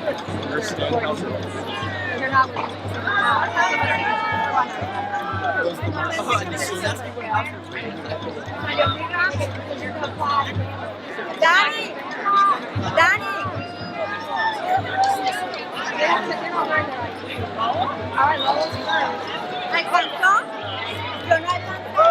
You're not. Danny! Danny! Alright, levels first. ¿Hay cuánto? Yo no hay cuánto.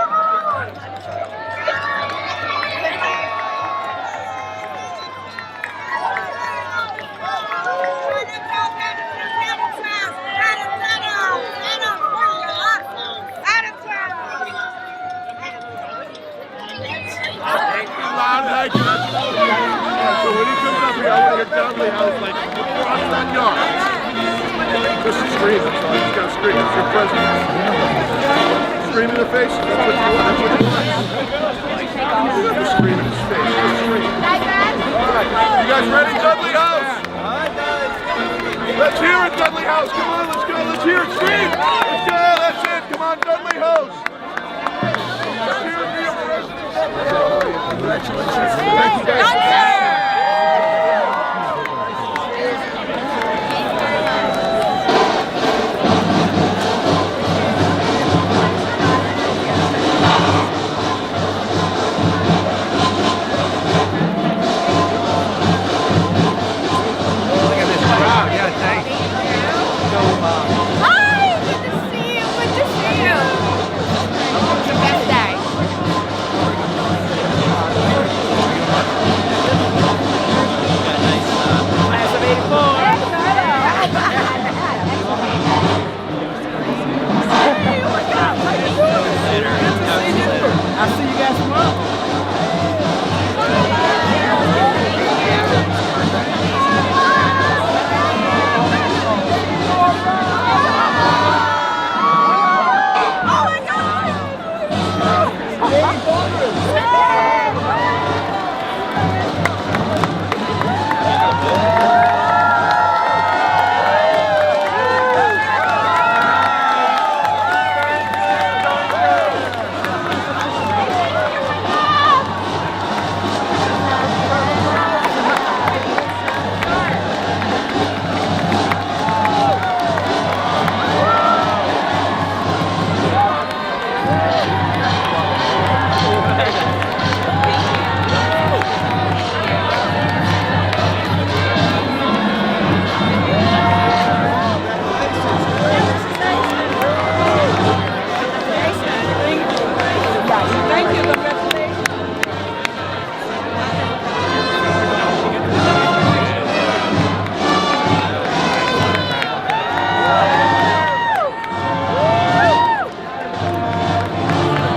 So when he comes up here, I want to hear Dudley House like across that yard. Just scream. That's all. He's got to scream. It's your president. Scream in their face. That's what you want. That's what you want. Just scream in his face. Just scream. All right. You guys ready, Dudley House? Let's hear it, Dudley House. Come on, let's go. Let's hear it. Scream. Let's go. That's it. Come on, Dudley House. Let's hear it for your president. Congratulations. Thank you guys. I'll see you guys tomorrow.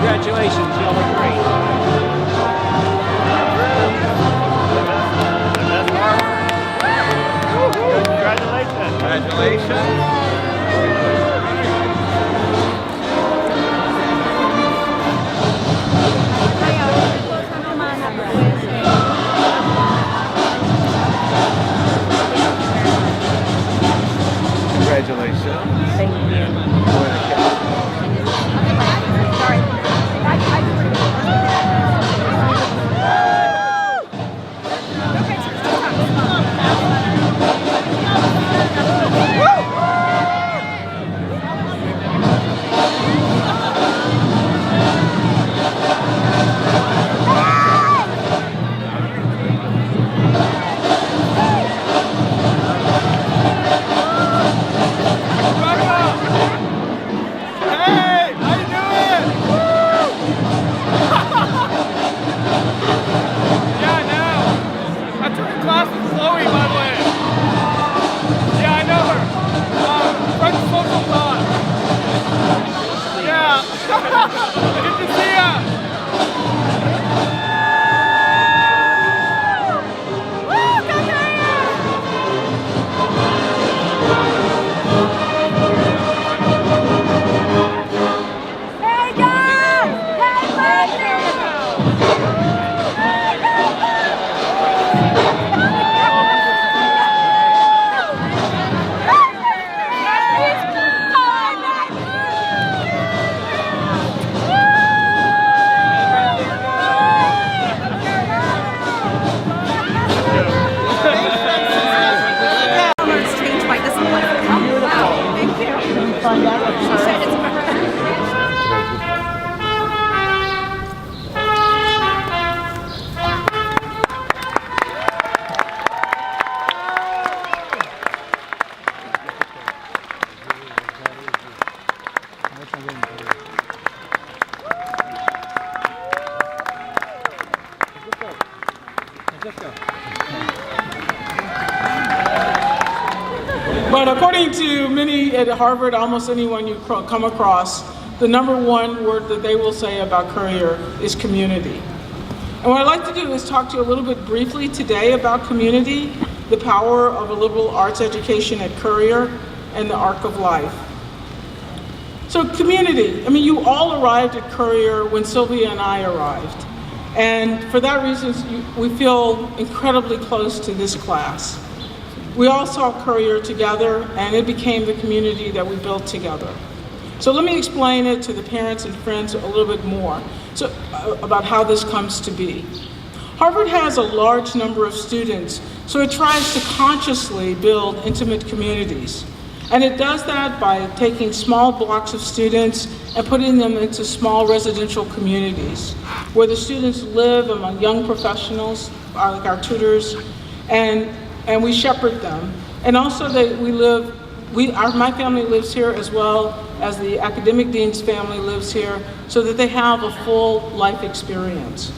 Congratulations, y'all look great. Congratulations. Congratulations. Congratulations. Thank you. Good to see ya! Woo! But according to many at Harvard, almost anyone you come across, the number one word that they will say about Courier is community. And what I'd like to do is talk to you a little bit briefly today about community, the power of a liberal arts education at Courier, and the arc of life. So community, I mean, you all arrived at Courier when Sylvia and I arrived. And for that reason, we feel incredibly close to this class. We all saw Courier together, and it became the community that we built together. So let me explain it to the parents and friends a little bit more about how this comes to be. Harvard has a large number of students, so it tries to consciously build intimate communities. And it does that by taking small blocks of students and putting them into small residential communities where the students live among young professionals, like our tutors, and we shepherd them. And also my family lives here as well as the academic dean's family lives here, so that they have a full life experience.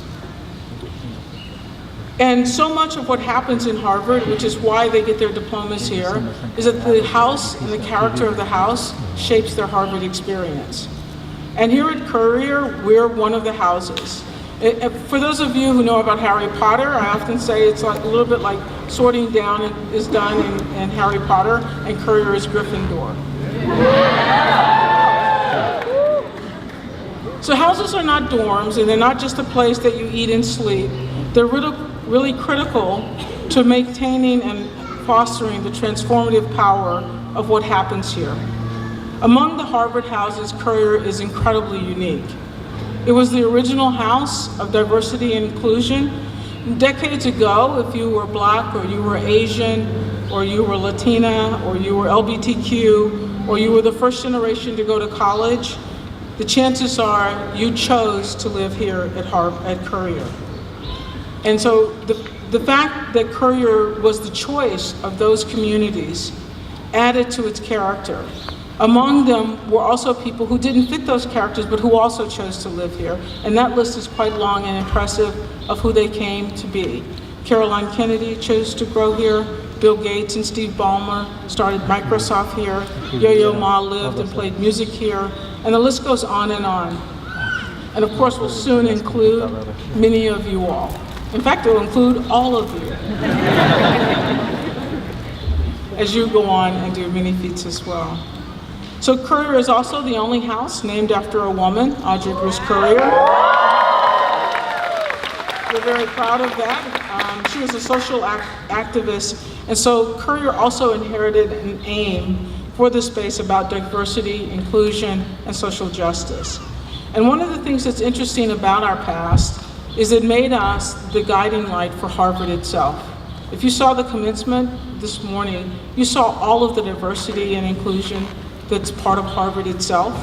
And so much of what happens in Harvard, which is why they get their diplomas here, is that the house and the character of the house shapes their Harvard experience. And here at Courier, we're one of the houses. For those of you who know about Harry Potter, I often say it's like a little bit like sorting down is done in Harry Potter, and Courier is Gryffindor. So houses are not dorms, and they're not just a place that you eat and sleep. They're really critical to maintaining and fostering the transformative power of what happens here. Among the Harvard houses, Courier is incredibly unique. It was the original house of diversity and inclusion. Decades ago, if you were Black or you were Asian or you were Latina or you were LGBTQ or you were the first generation to go to college, the chances are you chose to live here at Courier. And so the fact that Courier was the choice of those communities added to its character. Among them were also people who didn't fit those characters, but who also chose to live here. And that list is quite long and impressive of who they came to be. Caroline Kennedy chose to grow here. Bill Gates and Steve Ballmer started Microsoft here. Yo-Yo Ma lived and played music here. And the list goes on. And of course, we'll soon include many of you all. In fact, it will include all of you as you go on and do many feats as well. So Courier is also the only house named after a woman, Audrey Bruce Courier. We're very proud of that. She was a social activist, and so Courier also inherited an aim for the space about diversity, inclusion, and social justice. And one of the things that's interesting about our past is it made us the guiding light for Harvard itself. If you saw the commencement this morning, you saw all of the diversity and inclusion that's part of Harvard itself,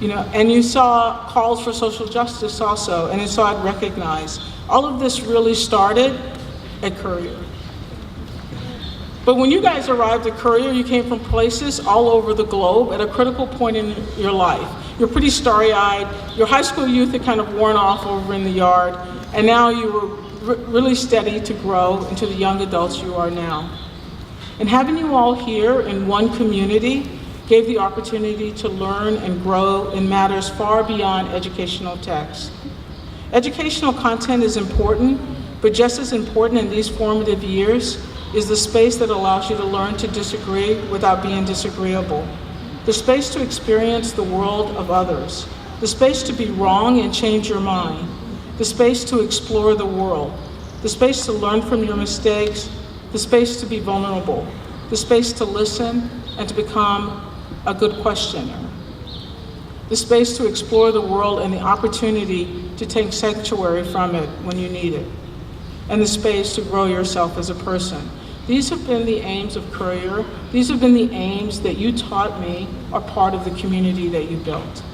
and you saw calls for social justice also, and you saw it recognized. All of this really started at Courier. But when you guys arrived at Courier, you came from places all over the globe at a critical point in your life. You're pretty starry-eyed. Your high school youth had kind of worn off over in the yard, and now you were really steady to grow into the young adults you are now. And having you all here in one community gave the opportunity to learn and grow in matters far beyond educational text. Educational content is important, but just as important in these formative years is the space that allows you to learn to disagree without being disagreeable. The space to experience the world of others. The space to be wrong and change your mind. The space to explore the world. The space to learn from your mistakes. The space to be vulnerable. The space to listen and to become a good questioner. The space to explore the world and the opportunity to take sanctuary from it when you need it. And the space to grow yourself as a person. These have been the aims of Courier. These have been the aims that you taught me are part of the community that you built.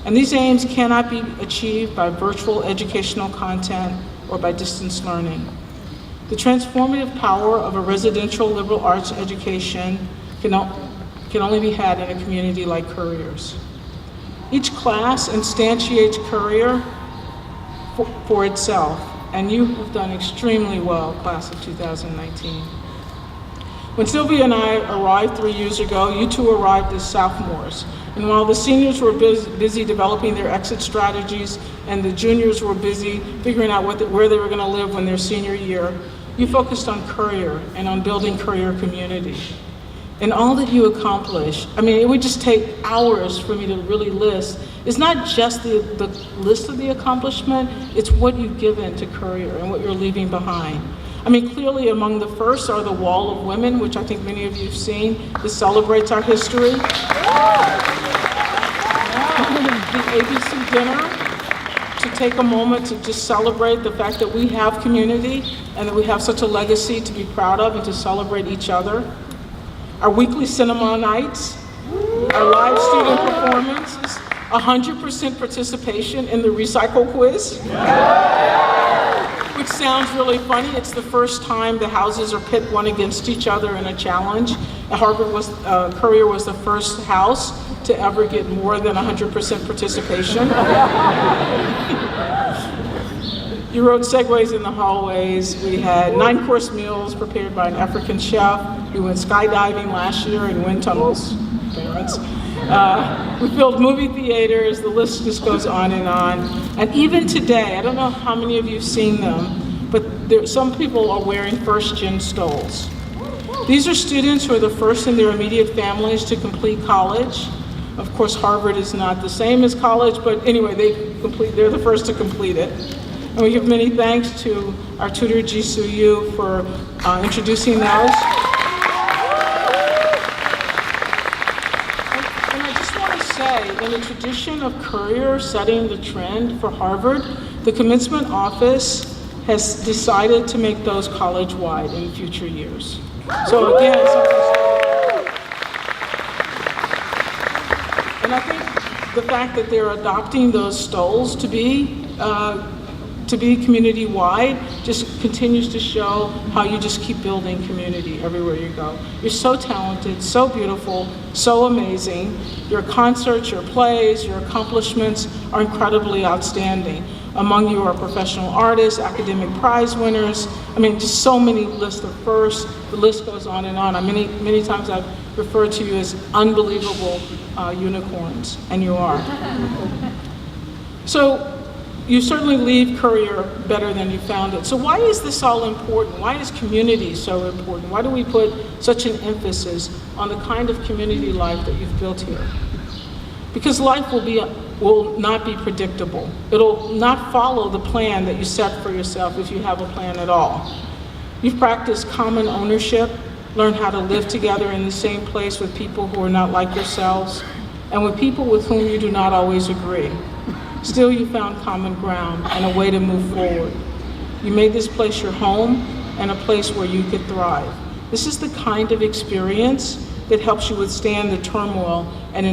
And these aims cannot be achieved by virtual educational content or by distance learning. The transformative power of a residential liberal arts education can only be had in a community like Courier's. Each class instantiates Courier for itself, and you have done extremely well, class of 2019. When Sylvia and I arrived 3 years ago, you two arrived as sophomores. And while the seniors were busy developing their exit strategies and the juniors were busy figuring out where they were going to live when their senior year, you focused on career and on building career community. And all that you accomplish, I mean, it would just take hours for me to really list. It's not just the list of the accomplishment, it's what you've given to career and what you're leaving behind. I mean, clearly among the first are the Wall of Women, which I think many of you have seen. This celebrates our history. The ABC dinner, to take a moment to just celebrate the fact that we have community and that we have such a legacy to be proud of and to celebrate each other. Our weekly cinema nights, our live student performances, 100% participation in the recycle quiz, which sounds really funny. It's the first time the houses are pit one against each other in a challenge. Courier was the first house to ever get more than 100% participation. You rode segways in the hallways. We had 9-course meals prepared by an African chef. We went skydiving last year in wind tunnels, parents. We filled movie theaters, the list just goes on. And even today, I don't know how many of you have seen them, but some people are wearing first-gen stoles. These are students who are the first in their immediate families to complete college. Of course, Harvard is not the same as college, but anyway, they're the first to complete it. And we give many thanks to our tutor, Jisoo Yu, for introducing those. And I just want to say, in the tradition of Courier setting the trend for Harvard, the commencement office has decided to make those college-wide in future years. So again, and I think the fact that they're adopting those stoles to be community-wide just continues to show how you just keep building community everywhere you go. You're so talented, so beautiful, so amazing. Your concerts, your plays, your accomplishments are incredibly outstanding. Among you are professional artists, academic prize winners. I mean, just so many lists of firsts. The list goes on and on. Many times I've referred to you as unbelievable unicorns, and you are. So you certainly leave Courier better than you found it. So why is this all important? Why is community so important? Why do we put such an emphasis on the kind of community life that you've built here? Because life will not be predictable. It'll not follow the plan that you set for yourself if you have a plan at all. You've practiced common ownership, learned how to live together in the same place with people who are not like yourselves, and with people with whom you do not always agree. Still, you found common ground and a way to move forward. You made this place your home and a place where you could thrive. This is the kind of experience that helps you withstand the turmoil and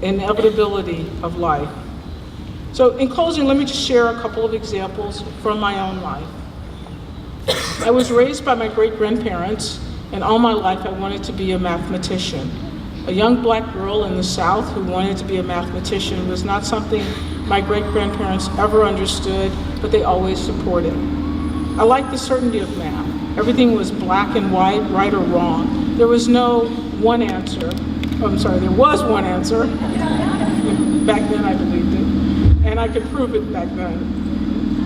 inevitability of life. So in closing, let me just share a couple of examples from my own life. I was raised by my great-grandparents, and all my life I wanted to be a mathematician. A young black girl in the South who wanted to be a mathematician was not something my great-grandparents ever understood, but they always supported. I liked the certainty of math. Everything was black and white, right or wrong. There was no one answer. There was one answer. Back then I believed it, and I could prove it back then.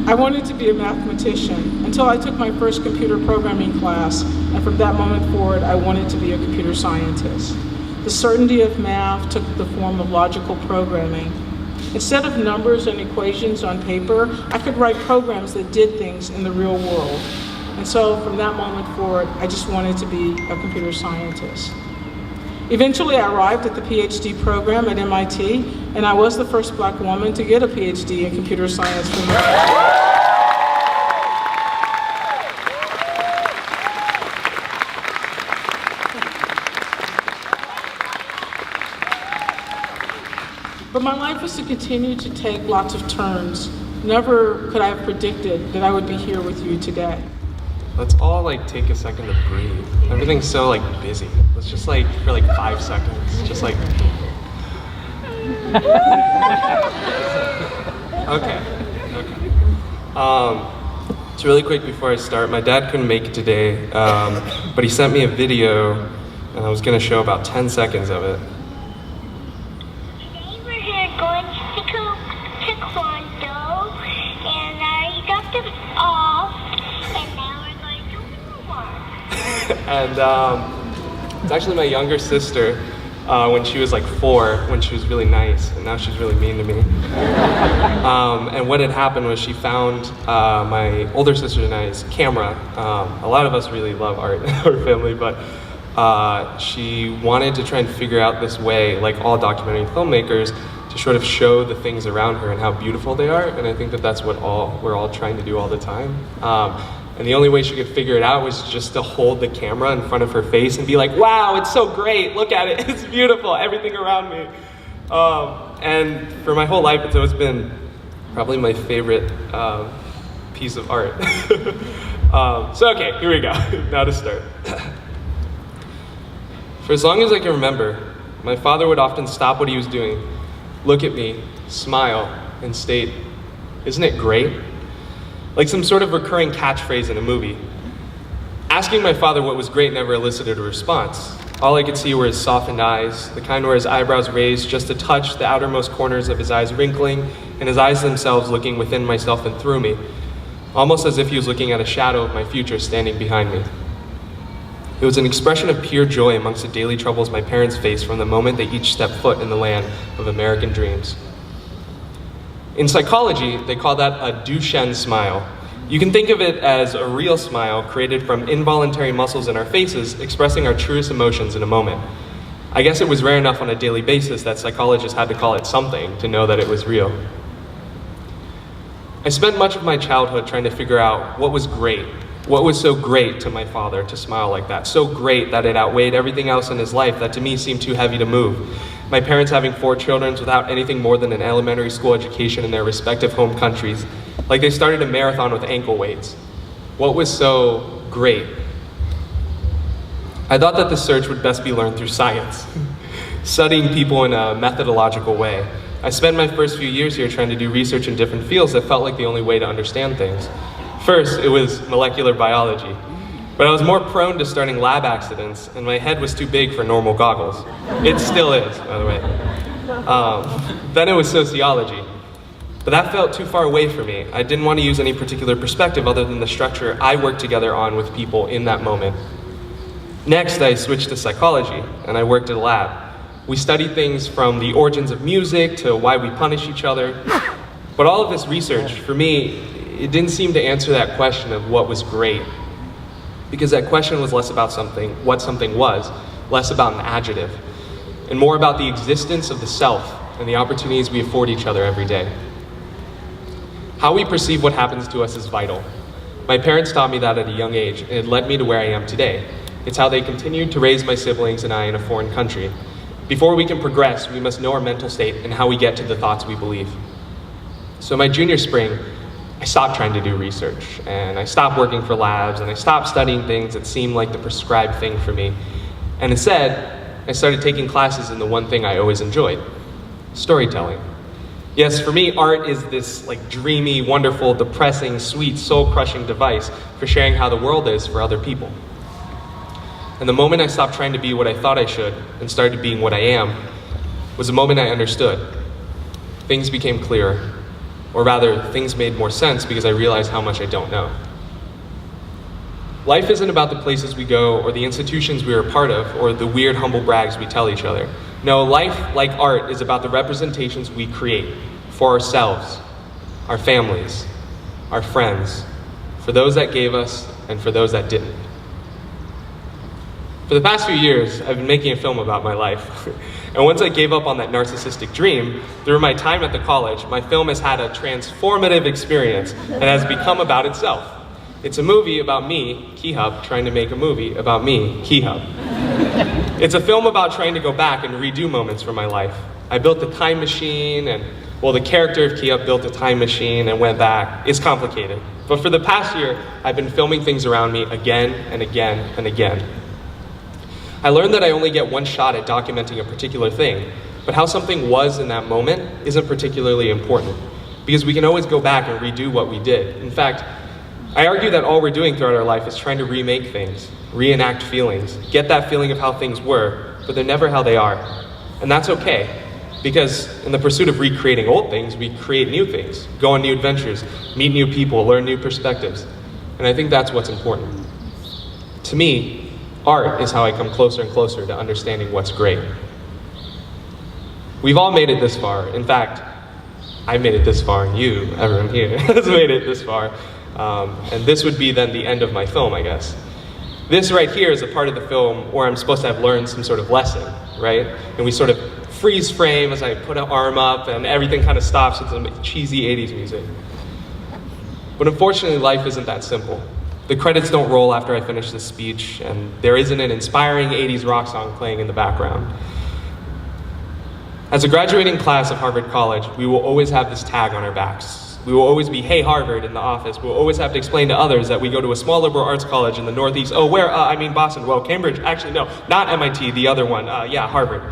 I wanted to be a mathematician until I took my first computer programming class, and from that moment forward, I wanted to be a computer scientist. The certainty of math took the form of logical programming. Instead of numbers and equations on paper, I could write programs that did things in the real world. And so from that moment forward, I just wanted to be a computer scientist. Eventually, I arrived at the PhD program at MIT, and I was the first black woman to get a PhD in computer science from there. But my life was to continue to take lots of turns. Never could I have predicted that I would be here with you today. Let's all take a second to breathe. Everything's so busy. Let's just for 5 seconds, just okay. So really quick before I start, my dad couldn't make it today, but he sent me a video, and I was going to show about 10 seconds of it. Today we're here going to Taekwondo, and I got them off, and now we're going to homework. And it's actually my younger sister, when she was like 4, when she was really nice, and now she's really mean to me. And what had happened was she found my older sister and I's camera. A lot of us really love art in our family, but she wanted to try and figure out this way, like all documentary filmmakers, to sort of show the things around her and how beautiful they are. And I think that that's what we're all trying to do all the time. And the only way she could figure it out was just to hold the camera in front of her face and be like, wow, it's so great, look at it, it's beautiful, everything around me. And for my whole life, it's always been probably my favorite piece of art. So okay, here we go, now to start. For as long as I can remember, my father would often stop what he was doing, look at me, smile, and state, "Isn't it great?" Like some sort of recurring catchphrase in a movie. Asking my father what was great never elicited a response. All I could see were his softened eyes, the kind where his eyebrows raised just a touch, the outermost corners of his eyes wrinkling, and his eyes themselves looking within myself and through me, almost as if he was looking at a shadow of my future standing behind me. It was an expression of pure joy amongst the daily troubles my parents faced from the moment they each stepped foot in the land of American dreams. In psychology, they call that a Duchenne smile. You can think of it as a real smile created from involuntary muscles in our faces expressing our truest emotions in a moment. I guess it was rare enough on a daily basis that psychologists had to call it something to know that it was real. I spent much of my childhood trying to figure out what was great. What was so great to my father to smile like that? So great that it outweighed everything else in his life that to me seemed too heavy to move. My parents having 4 children without anything more than an elementary school education in their respective home countries, like they started a marathon with ankle weights. What was so great? I thought that the search would best be learned through science, studying people in a methodological way. I spent my first few years here trying to do research in different fields that felt like the only way to understand things. First, it was molecular biology, but I was more prone to starting lab accidents, and my head was too big for normal goggles. It still is, by the way. Then it was sociology, but that felt too far away for me. I didn't want to use any particular perspective other than the structure I worked together on with people in that moment. Next, I switched to psychology, and I worked at a lab. We studied things from the origins of music to why we punish each other. But all of this research, for me, it didn't seem to answer that question of what was great. Because that question was less about what something was, less about an adjective, and more about the existence of the self and the opportunities we afford each other every day. How we perceive what happens to us is vital. My parents taught me that at a young age, and it led me to where I am today. It's how they continued to raise my siblings and I in a foreign country. Before we can progress, we must know our mental state and how we get to the thoughts we believe. So my junior spring, I stopped trying to do research, and I stopped working for labs, and I stopped studying things that seemed like the prescribed thing for me. And instead, I started taking classes in the one thing I always enjoyed, storytelling. Yes, for me, art is this dreamy, wonderful, depressing, sweet, soul-crushing device for sharing how the world is for other people. And the moment I stopped trying to be what I thought I should and started being what I am was the moment I understood. Things became clearer. Or rather, things made more sense because I realized how much I don't know. Life isn't about the places we go or the institutions we are a part of or the weird humble brags we tell each other. No, life, like art, is about the representations we create for ourselves, our families, our friends, for those that gave us and for those that didn't. For the past few years, I've been making a film about my life. And once I gave up on that narcissistic dream, through my time at the college, my film has had a transformative experience and has become about itself. It's a movie about me, Kihub, trying to make a movie about me, Kihub. It's a film about trying to go back and redo moments from my life. I built a time machine and, the character of Kihub built a time machine and went back. It's complicated. But for the past year, I've been filming things around me again and again and again. I learned that I only get one shot at documenting a particular thing, but how something was in that moment isn't particularly important, because we can always go back and redo what we did. In fact, I argue that all we're doing throughout our life is trying to remake things, reenact feelings, get that feeling of how things were, but they're never how they are. And that's okay, because in the pursuit of recreating old things, we create new things, go on new adventures, meet new people, learn new perspectives. And I think that's what's important. To me, art is how I come closer and closer to understanding what's great. We've all made it this far. In fact, I made it this far, and you, everyone here, has made it this far. And this would be then the end of my film, I guess. This right here is a part of the film where I'm supposed to have learned some sort of lesson, right? And we sort of freeze frame as I put an arm up and everything kind of stops with some cheesy 80s music. But unfortunately, life isn't that simple. The credits don't roll after I finish this speech, and there isn't an inspiring 80s rock song playing in the background. As a graduating class of Harvard College, we will always have this tag on our backs. We will always be, hey, Harvard, in the office. We'll always have to explain to others that we go to a small liberal arts college in the Northeast. Oh, where? I mean Boston. Well, Cambridge. Actually, no, not MIT, the other one. Yeah, Harvard.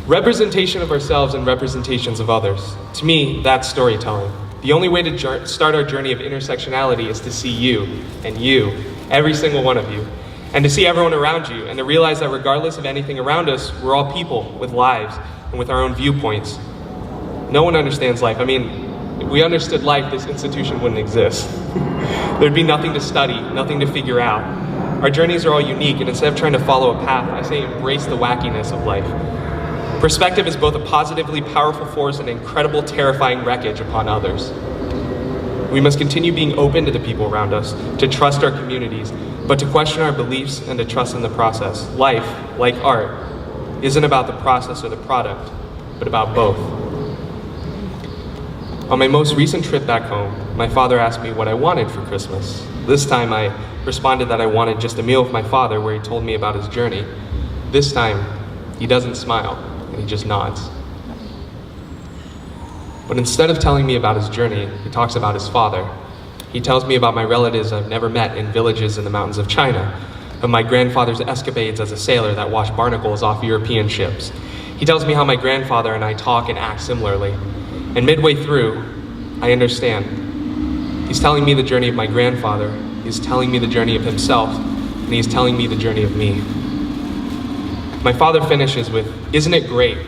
Representation of ourselves and representations of others. To me, that's storytelling. The only way to start our journey of intersectionality is to see you, and you, every single one of you, and to see everyone around you, and to realize that regardless of anything around us, we're all people with lives and with our own viewpoints. No one understands life. I mean, if we understood life, this institution wouldn't exist. There'd be nothing to study, nothing to figure out. Our journeys are all unique, and instead of trying to follow a path, I say embrace the wackiness of life. Perspective is both a positively powerful force and an incredible, terrifying wreckage upon others. We must continue being open to the people around us, to trust our communities, but to question our beliefs and to trust in the process. Life, like art, isn't about the process or the product, but about both. On my most recent trip back home, my father asked me what I wanted for Christmas. This time I responded that I wanted just a meal with my father where he told me about his journey. This time, he doesn't smile, and he just nods. But instead of telling me about his journey, he talks about his father. He tells me about my relatives I've never met in villages in the mountains of China, of my grandfather's escapades as a sailor that washed barnacles off European ships. He tells me how my grandfather and I talk and act similarly. And midway through, I understand. He's telling me the journey of my grandfather, he's telling me the journey of himself, and he's telling me the journey of me. My father finishes with, "Isn't it great?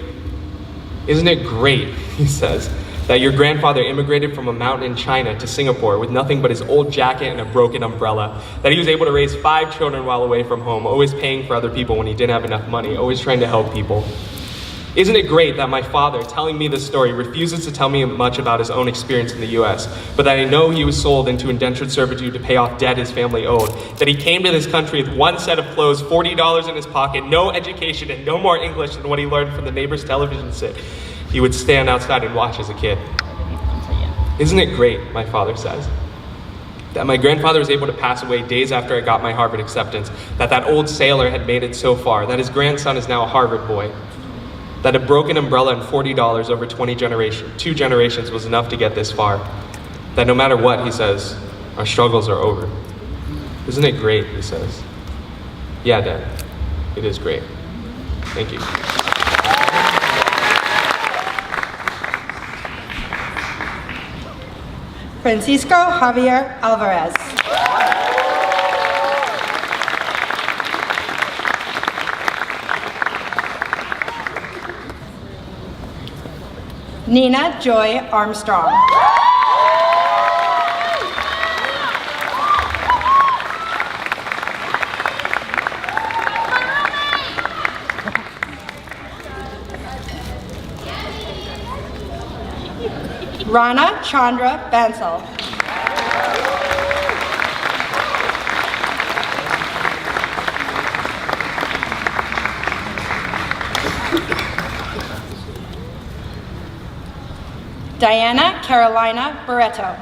Isn't it great," he says, "that your grandfather immigrated from a mountain in China to Singapore with nothing but his old jacket and a broken umbrella, that he was able to raise 5 children while away from home, always paying for other people when he didn't have enough money, always trying to help people. Isn't it great that my father, telling me this story, refuses to tell me much about his own experience in the US, but that I know he was sold into indentured servitude to pay off debt his family owed, that he came to this country with one set of clothes, $40 in his pocket, no education, and no more English than what he learned from the neighbor's television set he would stand outside and watch as a kid. Isn't it great," my father says, "that my grandfather was able to pass away days after I got my Harvard acceptance, that old sailor had made it so far, that his grandson is now a Harvard boy, that a broken umbrella and $40 over 2 generations was enough to get this far, that no matter what," he says, "our struggles are over." Isn't it great, he says. Yeah, Dad, it is great. Thank you. Francisco Javier Alvarez. Nina Joy Armstrong. Rana Chandra Bansal. Diana Carolina Barreto.